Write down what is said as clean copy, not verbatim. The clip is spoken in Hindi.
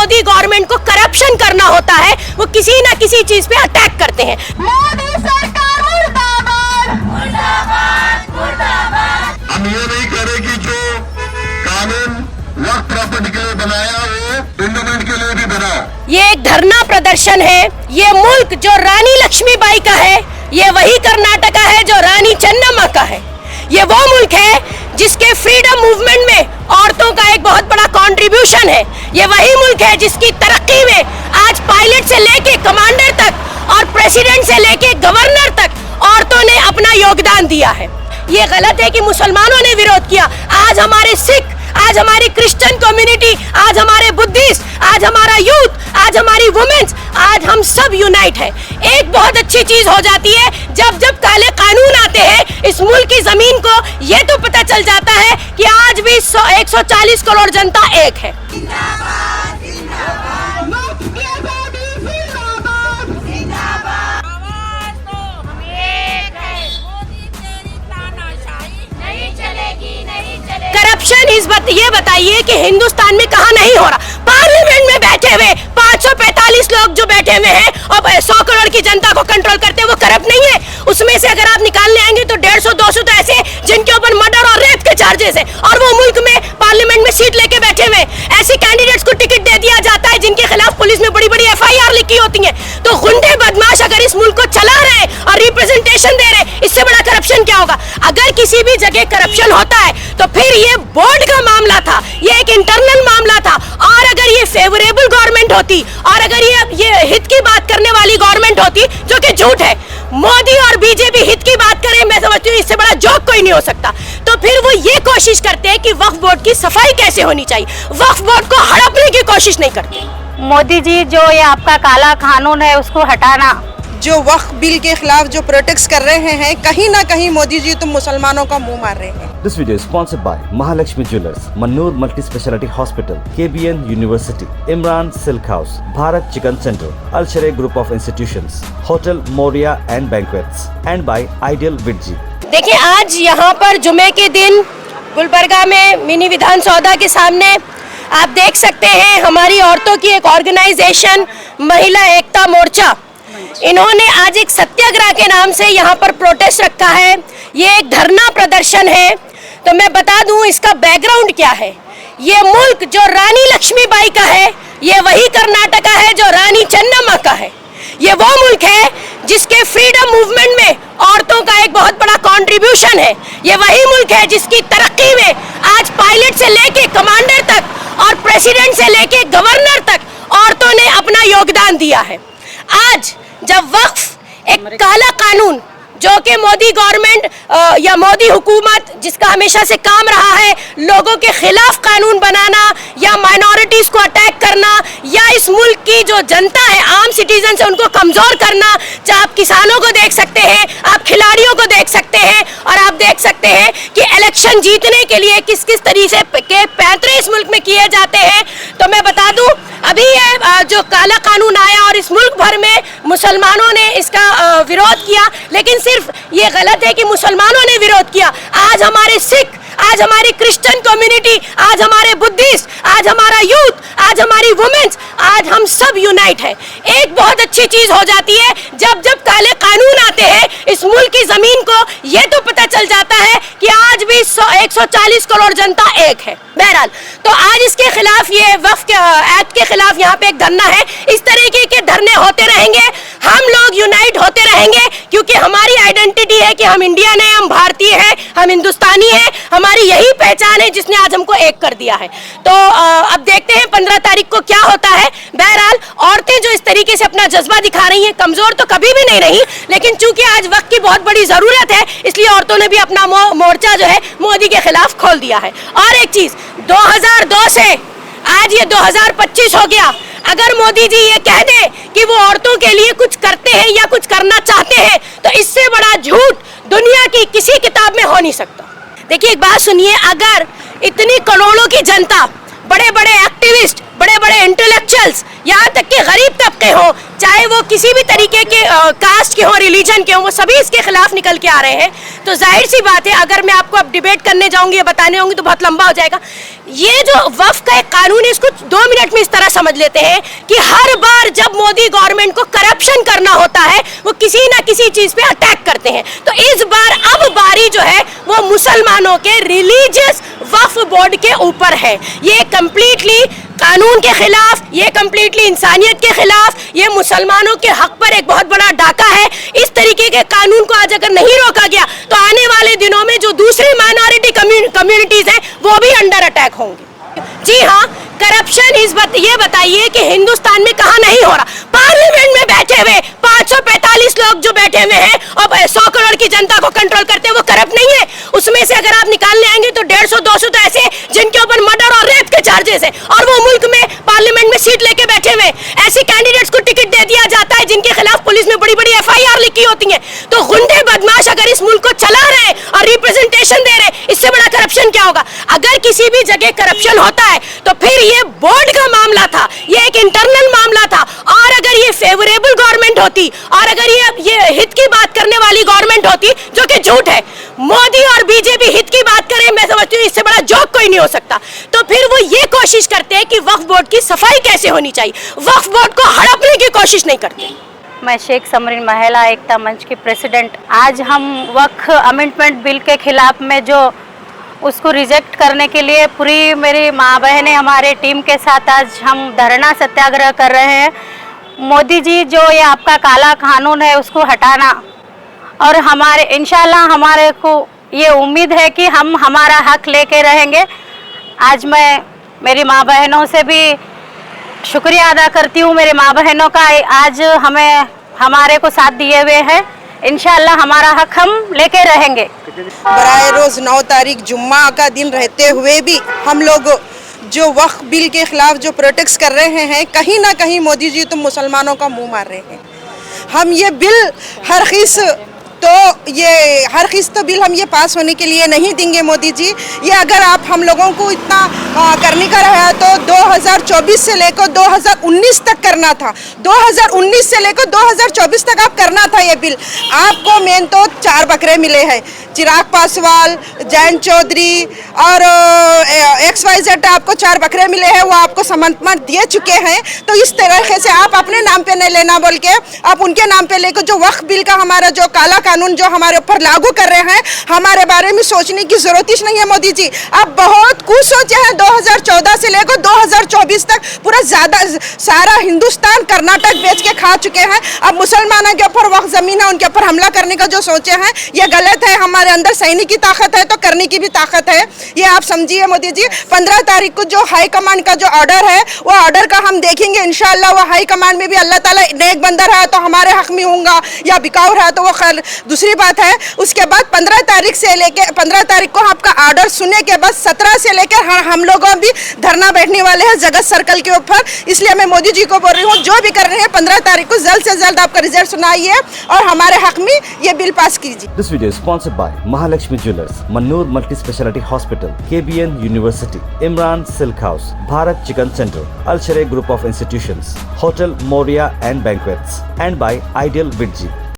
मोदी गवर्नमेंट को करप्शन करना होता है वो किसी ना किसी चीज पे अटैक करते हैं। मोदी सरकार मुर्दाबाद, मुर्दाबाद, मुर्दाबाद। हम ये नहीं कह रहे कि जो कानून वक्त प्रॉपर्टी के लिए बनाया वो इंडिपेंडेंट के लिए भी बना। ये एक धरना प्रदर्शन है। ये मुल्क जो रानी लक्ष्मीबाई का है, ये वही कर्नाटका है जो रानी चन्नम्मा का है। ये वो मुल्क है जिसके फ्रीडम मूवमेंट में औरतों का एक बहुत बड़ा कंट्रीब्यूशन है। ये वही मुल्क है जिसकी तरक्की में आज पायलट से लेके कमांडर तक और प्रेसिडेंट से लेके गवर्नर तक औरतों ने अपना योगदान दिया है। ये गलत है कि मुसलमानों ने विरोध किया। आज हमारे सिख, आज हमारी क्रिश्चियन कम्युनिटी, आज हमारे बुद्धिस्ट, आज हमारा यूथ, आज हमारी वुमेन्स, आज हम सब यूनाइट है। एक बहुत अच्छी चीज हो जाती है जब जब काले कानून आते हैं इस मुल्क की जमीन को, ये तो पता चल जाता है कि आज भी 140 करोड़ जनता एक है। करप्शन ये बताइए कि हिंदुस्तान में कहाँ नहीं हो रहा। पार्लियामेंट में बैठे हुए 545 लोग जो बैठे हुए हैं और 100 करोड़ की जनता को कंट्रोल करते हैं, वो करप्ट नहीं है? उसमें से अगर आप निकालने आएंगे तो 150-200 तो ऐसे जिनके ऊपर मर्डर और रेप के चार्जेस है और वो मुल्क में पार्लियामेंट में सीट लेके बैठे हुए। ऐसे कैंडिडेट्स को टिकट दे दिया जाता है जिनके खिलाफ पुलिस में बड़ी बड़ी FIR लिखी होती है। तो गुंडे बदमाश अगर इस मुल्क को चला रहे हैं और रिप्रेजेंटेशन दे रहे हैं, इससे बड़ा करप्शन क्या होगा? अगर किसी भी जगह करप्शन होता है तो फिर ये बोर्ड का मामला था, ये एक इंटरनल मामला था। और अगर ये फेवरेबल गवर्नमेंट होती और अगर ये हित की बात करने वाली गवर्नमेंट होती, जो कि झूठ है, मोदी और बीजेपी हित की बात करें, मैं समझती हूँ इससे बड़ा जोक कोई नहीं हो सकता। तो फिर वो ये कोशिश करते हैं कि वक्फ बोर्ड की सफाई कैसे होनी चाहिए, वक्फ बोर्ड को हड़पने की कोशिश नहीं करते। मोदी जी, जो ये आपका काला कानून है उसको हटाना, जो वक्फ बिल के खिलाफ जो प्रोटेस्ट कर रहे हैं, कहीं ना कहीं मोदी जी तुम मुसलमानों का मुंह मार रहे हैं। This video is sponsored by Mahalakshmi Jewellers, Mannur Multi-Speciality Hospital, KBN University, Imran Silk House, Bharat Chicken Center, Al Sharai Group of Institutions, Hotel Moria and Banquets, and by Ideal Vidji. देखिए, आज यहाँ पर जुमे के दिन गुलबर्गा में मिनी विधान सौदा के सामने आप देख सकते हैं हमारी औरतों की एक ऑर्गेनाइजेशन महिला एकता मोर्चा, इन्होंने आज एक सत्याग्रह के नाम से यहाँ पर प्रोटेस्ट रखा है। ये एक धरना प्रदर्शन है। तो मैं बता दूं इसका बैकग्राउंड क्या है। ये मुल्क जो रानी लक्ष्मीबाई का है, ये वही कर्नाटका है जो रानी चन्नम्मा का है। ये वो मुल्क है जिसके फ्रीडम मूवमेंट में औरतों का एक बहुत बड़ा कंट्रीब्यूशन है। ये वही मुल्क है जिसकी तरक्की में आज पायलट से लेके कमांडर तक और प्रेसिडेंट से लेके गवर्नर तक औरतों ने अपना योगदान दिया है। आज जब वक्फ एक काला कानून जो कि मोदी गवर्नमेंट या मोदी हुकूमत जिसका हमेशा से काम रहा है लोगों के खिलाफ कानून बनाना या माइनॉरिटीज को अटैक करना या इस मुल्क की जो जनता है, आम सिटीजन है, उनको कमजोर करना, चाहे आप किसानों को देख सकते हैं, आप खिलाड़ियों को देख सकते हैं और आप देख सकते हैं कि इलेक्शन जीतने के लिए किस किस तरीके के पैंतरे इस मुल्क में किए जाते हैं। तो मैं बता दूं, अभी ये जो काला कानून आया और इस मुल्क भर में मुसलमानों ने इसका विरोध किया, लेकिन सिर्फ ये गलत है कि मुसलमानों ने विरोध किया। आज हमारे सिख, आज हमारी क्रिश्चियन कम्युनिटी, आज हमारे बुद्धिस्ट, आज हमारा यूथ, आज हमारी वुमेन्स, आज हम सब यूनाइट है। एक बहुत अच्छी चीज हो जाती है जब जब काले कानून आते हैं इस मुल्क की जमीन को, ये तो पता चल जाता है कि आज भी 140 करोड़ जनता एक है। बहरहाल, तो आज इसके खिलाफ, ये वक्फ एक्ट के खिलाफ यहाँ पे एक धरना है। इस तरीके के धरने होते रहेंगे, हम लोग यूनाइट होते रहेंगे, क्योंकि हमारी आइडेंटिटी है कि हम इंडियन है, हम भारतीय है, हम हिंदुस्तानी है, हमारी यही पहचान है जिसने आज हमको एक कर दिया है। तो अब देखते हैं 15 तारीख को क्या होता है। बहरहाल, औरतें जो इस तरीके से अपना जज्बा दिखा रही हैं, कमजोर तो कभी भी नहीं रही, लेकिन चूंकि आज वक्त की बहुत बड़ी जरूरत है, इसलिए औरतों ने भी अपना मोर्चा जो है मोदी के खिलाफ खोल दिया है। और एक चीज, 2002 से आज ये 2025 हो गया। अगर मोदी जी ये कह दे कि वो औरतों के लिए कुछ करते हैं या कुछ करना चाहते हैं, तो इससे बड़ा झूठ दुनिया की किसी किताब में हो नहीं सकता। देखिए, एक बात सुनिए, अगर इतनी करोड़ों की जनता, बड़े बड़े एक्टिविस्ट, बड़े बड़े इंटेलेक्चुअल्स, यहाँ तक कि गरीब तबके हो, चाहे वो किसी भी तरीके के कास्ट के हो, रिलीजन रिलीजन के हों, वो सभी इसके खिलाफ निकल के आ रहे हैं। तो जाहिर सी बात है, अगर मैं आपको अब डिबेट करने जाऊंगी या बताने जाऊंगी तो बहुत लंबा हो जाएगा। ये जो वक्फ का एक कानून है, इसको 2 मिनट में इस तरह समझ लेते हैं कि हर बार जब मोदी गवर्नमेंट को करप्शन करना होता है, वो किसी ना किसी चीज पे अटैक करते हैं। तो इस बार अब बारी जो है वो मुसलमानों के रिलीजियस वक्फ बोर्ड के ऊपर है। ये कंप्लीटली कानून के खिलाफ, ये कंप्लीटली इंसानियत के खिलाफ, ये मुसलमानों के हक पर एक बहुत बड़ा डाका है। इस तरीके के कानून को आज अगर नहीं रोका गया तो आने वाले दिनों में जो दूसरी माइनॉरिटी कम्युनिटीज हैं वो भी अंडर अटैक होंगी। जी हाँ, करप्शन ये बताइए कि हिंदुस्तान में कहाँ नहीं हो रहा। पार्लियामेंट में बैठे हुए 545 लोग जो बैठे हुए हैं और 100 करोड़ की जनता को कंट्रोल करते हैं, वो करप्ट नहीं है? उसमें से अगर आप निकालने आएंगे तो 150-200 तो ऐसे जिनके ऊपर मर्डर और रेप के चार्जेस है, और वो मुल्क में पार्लियामेंट में सीट लेके बैठे हुए। ऐसे कैंडिडेट्स को टिकट दे दिया जाता है जिनके खिलाफ पुलिस में बड़ी बड़ी FIR लिखी होती है। तो गुंडे बदमाश अगर इस मुल्क को चला रहे हैं और रिप्रेजेंटेशन दे रहे हैं, इससे बड़ा करप्शन क्या होगा? अगर किसी भी जगह करप्शन होता है तो फिर ये बोर्ड का मामला था, ये एक इंटरनल मामला था। और अगर ये फेवरेबल गवर्नमेंट होती और अगर ये हित की बात करने वाली गवर्नमेंट होती, जो कि झूठ है, मोदी और बीजेपी हित की बात करें, मैं समझती हूँ इससे बड़ा जोक कोई नहीं हो सकता। तो फिर वो ये कोशिश करते हैं कि वक्फ बोर्ड की सफाई कैसे होनी चाहिए, वक्फ बोर्ड को हड़पने की कोशिश नहीं करते। मैं शेख समरीन महिला एकता मंच की प्रेसिडेंट। आज हम वक्फ अमेंडमेंट बिल के खिलाफ में जो उसको रिजेक्ट करने के लिए पूरी मेरी माँ बहनें हमारे टीम के साथ आज हम धरना सत्याग्रह कर रहे हैं। मोदी जी, जो ये आपका काला कानून है उसको हटाना, और हमारे इंशाल्लाह हमारे को ये उम्मीद है कि हम हमारा हक लेके रहेंगे। आज मैं मेरी माँ बहनों से भी शुक्रिया अदा करती हूँ, मेरी माँ बहनों का आज हमारे को साथ दिए हुए हैं। इंशाल्लाह हमारा हक हम लेके रहेंगे। बराए रोज़ 9 तारीख जुम्मा का दिन रहते हुए भी हम लोग जो वक्फ बिल के खिलाफ जो प्रोटेस्ट कर रहे हैं, कहीं ना कहीं मोदी जी तुम मुसलमानों का मुंह मार रहे हैं। हम ये बिल हर किस्त बिल हम ये पास होने के लिए नहीं देंगे मोदी जी। ये अगर आप हम लोगों को इतना करने का रहा तो 2024 से लेकर 2019 तक करना था। 2019 से लेकर 2024 तक आप करना था ये बिल। आपको मेन तो 4 बकरे मिले हैं, चिराग पासवान, जयंत चौधरी और XYZ, आपको 4 बकरे मिले हैं, वो आपको समर्थन दे चुके हैं। तो इस तरह से आप अपने नाम पे नहीं लेना बोल के आप उनके नाम पे लेकर जो वक्फ बिल का हमारा जो काला कानून जो हमारे ऊपर लागू कर रहे हैं, हमारे बारे में सोचने की जरूरत ही नहीं है मोदी जी। आप बहुत कुछ सोचे हैं। 2014 से लेकर 2024 तक पूरा सारा हिंदुस्तान कर्नाटक बेच के खा चुके हैं। अब मुसलमानों के ऊपर वक्फ जमीन है उनके ऊपर हमला करने का जो सोचे हैं, ये गलत है। हमारे अंदर सैनिक की ताकत है तो करने की भी ताकत है, ये आप समझिए मोदी जी। 15 तारीख को जो हाई कमांड का जो ऑर्डर है, वो ऑर्डर का हम देखेंगे इंशाल्लाह। वो हाई कमांड में भी अल्लाह ताला नेक बंदा रहा तो हमारे हक में होगा, या बिकाऊ रहा तो वो दूसरी बात है। उसके बाद 15 तारीख को आपका ऑर्डर सुनने के बाद 17 से लेकर हम लोगों भी धरना बैठने वाले हैं जगत सर्कल के ऊपर। इसलिए मैं मोदी जी को बोल रही हूँ, जो भी कर रहे हैं 15 तारीख को जल्द से जल्द आपका रिजल्ट सुनाइए और हमारे हक में ये बिल पास कीजिए। This video is sponsored by Mahalakshmi Jewellers, Mannur Multi Speciality Hospital, KBN University, Imran Silk House, Bharat Chicken Center, Al Sharai Group of Institutions, Hotel Moria and Banquets, and by Ideal Vidji.